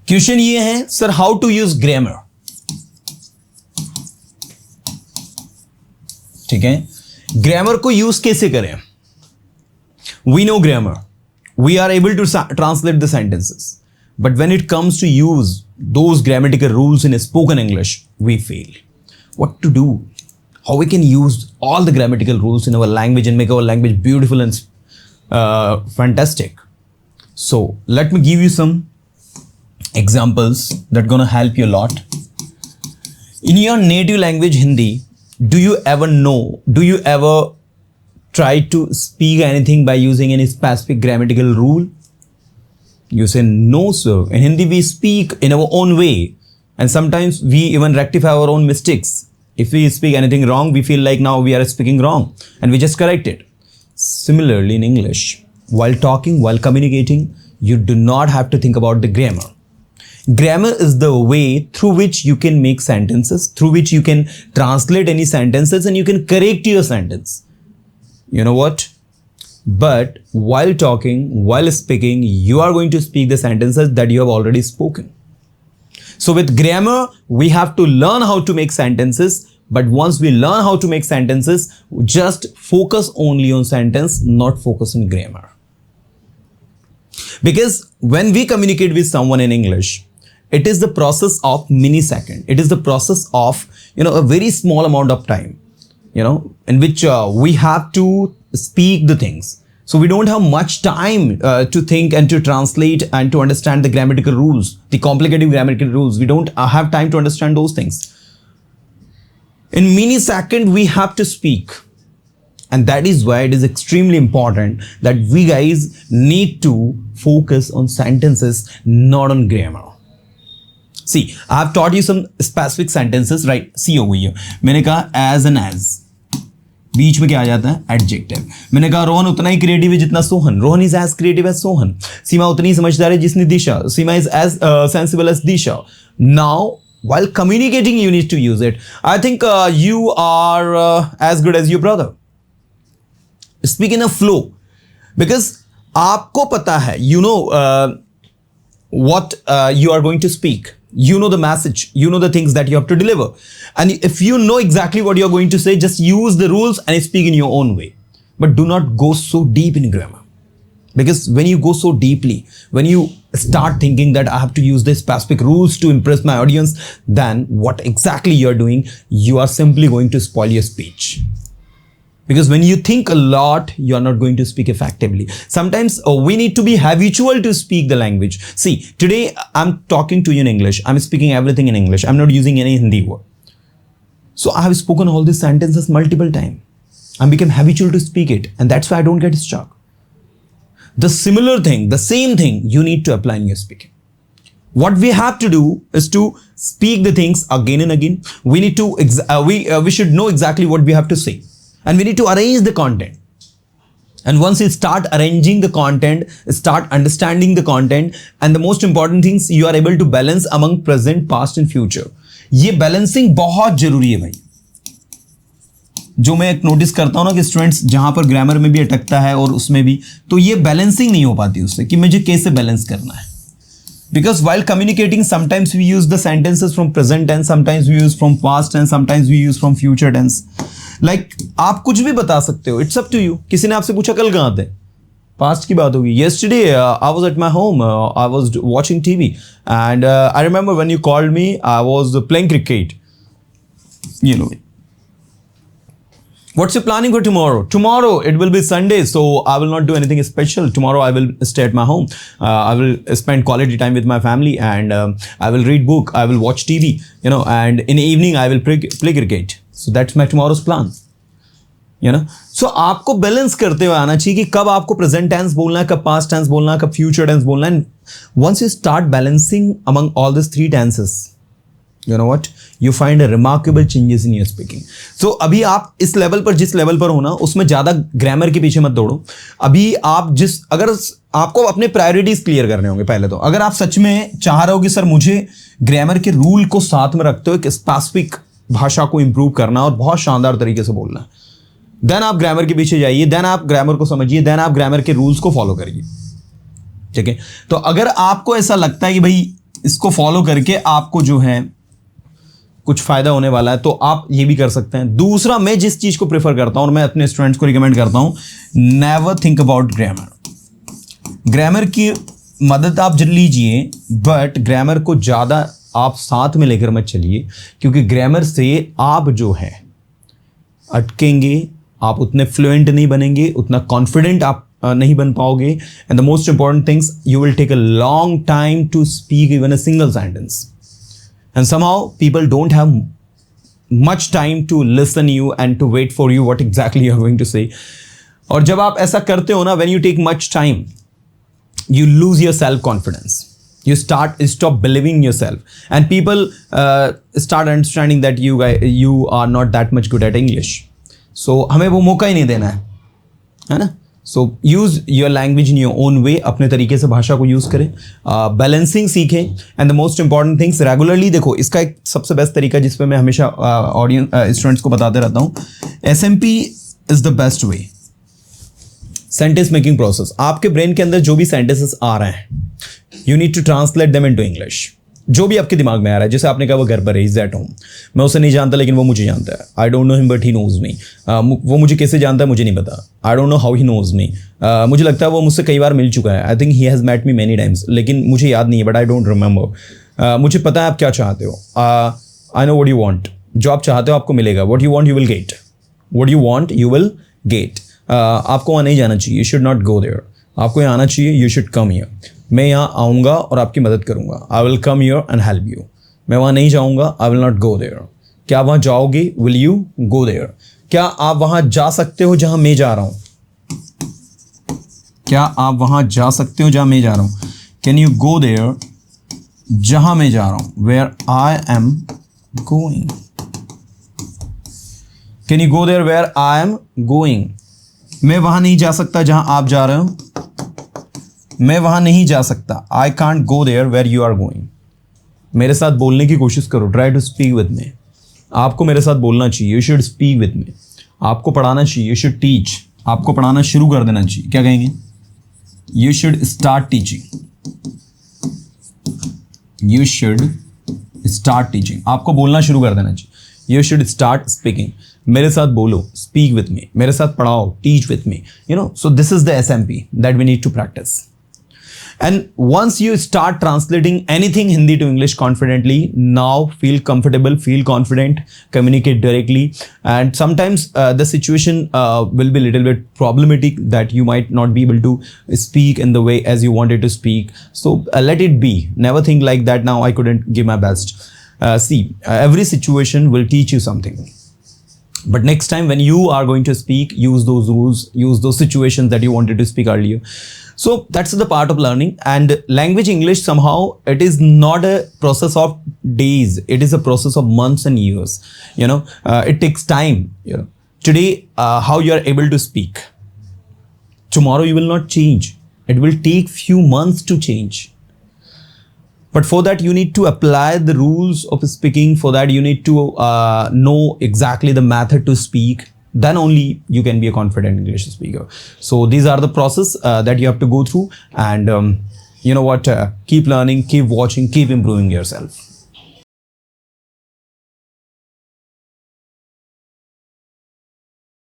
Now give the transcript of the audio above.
Question ये है sir, how to use grammar. ठीक है, ग्रामर को यूज कैसे करें। We know grammar, we are able to translate the sentences, but when it comes to use those grammatical rules in spoken English, we fail. What to do, how we can use all the grammatical rules in our language and make our language beautiful and fantastic. So let me give you some examples that gonna help you a lot. In your native language Hindi, do you ever try to speak anything by using any specific grammatical rule? You say no sir, in Hindi we speak in our own way and sometimes we even rectify our own mistakes. If we speak anything wrong, we feel like now we are speaking wrong and we just correct it. Similarly in English, while talking, while communicating, you do not have to think about the grammar. Grammar is the way through which you can make sentences, through which you can translate any sentences and you can correct your sentence. You know what? But while talking, while speaking, you are going to speak the sentences that you have already spoken. So with grammar, we have to learn how to make sentences, but once we learn how to make sentences, just focus only on sentence, not focus on grammar. Because when we communicate with someone in English, it is the process of millisecond. It is the process of, a very small amount of time, in which we have to speak the things. So we don't have much time to think and to translate and to understand the grammatical rules, the complicated grammatical rules. We don't have time to understand those things. In millisecond, we have to speak. And that is why it is extremely important that we guys need to focus on sentences, not on grammar. See, I have taught you some specific sentences, right? See over here. मैंने कहा as and as. बीच में क्या आ जाता है, adjective. मैंने कहा रोहन उतना ही creative है जितना Sohan, Rohan is as creative as Sohan. Seema उतनी समझदार है जितनी Disha, Seema is as sensible as Disha. Now while communicating you need to use it. I think you are as good as your brother. Speak in a flow, because आपको पता है, what you are going to speak. You know the message, you know the things that you have to deliver. And if you know exactly what you're going to say, just use the rules and speak in your own way. But do not go so deep in grammar. Because when you go so deeply, when you start thinking that I have to use the specific rules to impress my audience, then what exactly you're doing, you are simply going to spoil your speech. Because when you think a lot, you are not going to speak effectively. Sometimes we need to be habitual to speak the language. See, today I'm talking to you in English. I'm speaking everything in English. I'm not using any Hindi word. So I have spoken all these sentences multiple times. I became habitual to speak it. And that's why I don't get stuck. The similar thing, the same thing you need to apply in your speaking. What we have to do is to speak the things again and again. We need to, we should know exactly what we have to say. And we need to arrange the content. And once you start arranging the content, start understanding the content, and the most important things, you are able to balance among present, past and future. ये balancing बहुत जरूरी है भाई। जो मैं एक notice करता हूँ ना कि स्टूडेंट्स जहाँ पर ग्रामर में भी अटकता है और उसमें भी, तो ये बैलेंसिंग नहीं हो पाती उससे कि मुझे कैसे बैलेंस करना है। Because while communicating, sometimes we use the sentences from present tense, sometimes we use from past tense, sometimes we use from future tense. Like आप कुछ भी बता सकते हो, it's up to you. किसी ने आपसे पूछा कल कहाँ थे, पास्ट की बात होगी। Yesterday I was at my home, I was watching TV, and I remember when you called me, I was playing cricket. What's your planning for tomorrow? Tomorrow it will be Sunday, so I will not do anything special. Tomorrow I will stay at my home. I will spend quality time with my family, and I will read book. I will watch TV. And in the evening I will play cricket. So that's my tomorrow's plan. So आपको balance करते हुए आना चाहिए कि कब आपको present tense बोलना है, कब पास्ट टेंस बोलना है, कब फ्यूचर टेंस बोलना है. Once you start balancing among all these three tenses, you know what, you find a remarkable changes in your speaking. So अभी आप इस लेवल पर, जिस लेवल पर हो ना, उसमें ज़्यादा ग्रामर के पीछे मत दौड़ो. अभी आप अगर आपको अपने प्रायोरिटीज क्लियर करने होंगे पहले तो. अगर आप सच में चाह रहे हो कि सर मुझे ग्रामर के रूल को साथ में रखते हुए एक स्पेसिफिक भाषा को इंप्रूव करना और बहुत शानदार तरीके से बोलना, देन आप ग्रामर के पीछे जाइए, देन आप ग्रामर को समझिए, देन आप ग्रामर के रूल्स को फॉलो करिए. ठीक है. तो अगर आपको ऐसा लगता है कि भाई इसको फॉलो करके आपको जो है कुछ फायदा होने वाला है, तो आप ये भी कर सकते हैं। दूसरा, मैं जिस चीज को प्रेफर करता हूं और मैं अपने स्टूडेंट्स को रिकमेंड करता हूं, never think about grammar. Grammar की मदद आप जरूर लीजिए, बट ग्रामर को ज़्यादा आप साथ में लेकर मत चलिए, क्योंकि ग्रामर से आप जो है अटकेंगे, आप उतने फ्लुएंट नहीं बनेंगे, उतना कॉन्फिडेंट आप नहीं बन पाओगे। And the most important things, you will take a long time to speak even a single sentence, and somehow people don't have much time to listen you and to wait for you what exactly you are going to say. और जब आप ऐसा करते हो ना, when you take much time, you lose your self confidence, you stop believing yourself, and people start understanding that you are not that much good at English. So हमें वो मौका ही नहीं देना है ना। So use your language in your own way, अपने तरीके से भाषा को यूज़ करें, बैलेंसिंग सीखें, and the most important things regularly. देखो, इसका एक सबसे बेस्ट तरीका जिस पे मैं हमेशा ऑडियंस स्टूडेंट्स को बताते रहता हूँ, SMP is the best way. Sentence making process, आपके ब्रेन के अंदर जो भी सेंटेंसेस आ रहे हैं, you need to translate them into English. जो भी आपके दिमाग में आ रहा है, जैसे आपने कहा वो घर पर है, इज एट होम, मैं उसे नहीं जानता लेकिन वो मुझे जानता है। I don't know him but he knows me. वो मुझे कैसे जानता है मुझे नहीं पता। I don't know how he knows me. मुझे लगता है वो मुझसे कई बार मिल चुका है। I think he has met me many times, लेकिन मुझे याद नहीं है, बट आई डोंट रिमेंबर। मुझे पता है आप क्या चाहते हो। I know what you want. जो आप चाहते हो आपको मिलेगा। What you want you will get. What you want you will get. आपको वहाँ नहीं जाना चाहिए, you should not go there. आपको यहाँ आना चाहिए, यू शुड कम हियर। मैं यहाँ आऊँगा और आपकी मदद करूँगा। I will come here and help you. मैं वहाँ नहीं जाऊँगा, I will not go there. क्या आप वहाँ जाओगे? Will you go there? क्या आप वहाँ जा सकते हो जहाँ मैं जा रहा हूँ? क्या आप वहाँ जा सकते हो जहाँ मैं जा रहा हूँ? कैन यू गो देयर जहाँ मैं जा रहा हूँ? Where I am going. Can you go there where I am going? मैं वहां नहीं जा सकता जहां आप जा रहे हो। मैं वहां नहीं जा सकता। I can't go there where you are going. मेरे साथ बोलने की कोशिश करो। Try to speak with me. आपको मेरे साथ बोलना चाहिए। You should speak with me. आपको पढ़ाना चाहिए। You should teach. आपको पढ़ाना शुरू कर देना चाहिए। क्या कहेंगे? You should start teaching. You should start teaching. आपको बोलना शुरू कर देना चाहिए। You should start speaking. मेरे साथ बोलो, स्पीक विथ मी। मेरे साथ पढ़ाओ, teach with me. So this is the SMP that we need to practice. And once you start translating anything Hindi to English confidently, now feel comfortable, feel confident, communicate directly. And sometimes the situation will be a little bit problematic, that you might not be able to speak in the way as you wanted to speak. So let it be. Never think like that, now I couldn't give my best. See, every situation will teach you something. But next time when you are going to speak, use those rules, use those situations that you wanted to speak earlier. So that's the part of learning. And language English, somehow it is not a process of days. It is a process of months and years. It takes time. Today, how you are able to speak, tomorrow you will not change. It will take few months to change. But for that, you need to apply the rules of speaking. For that, you need to know exactly the method to speak. Then only you can be a confident English speaker. So these are the process that you have to go through. And you know what? Keep learning, keep watching, keep improving yourself.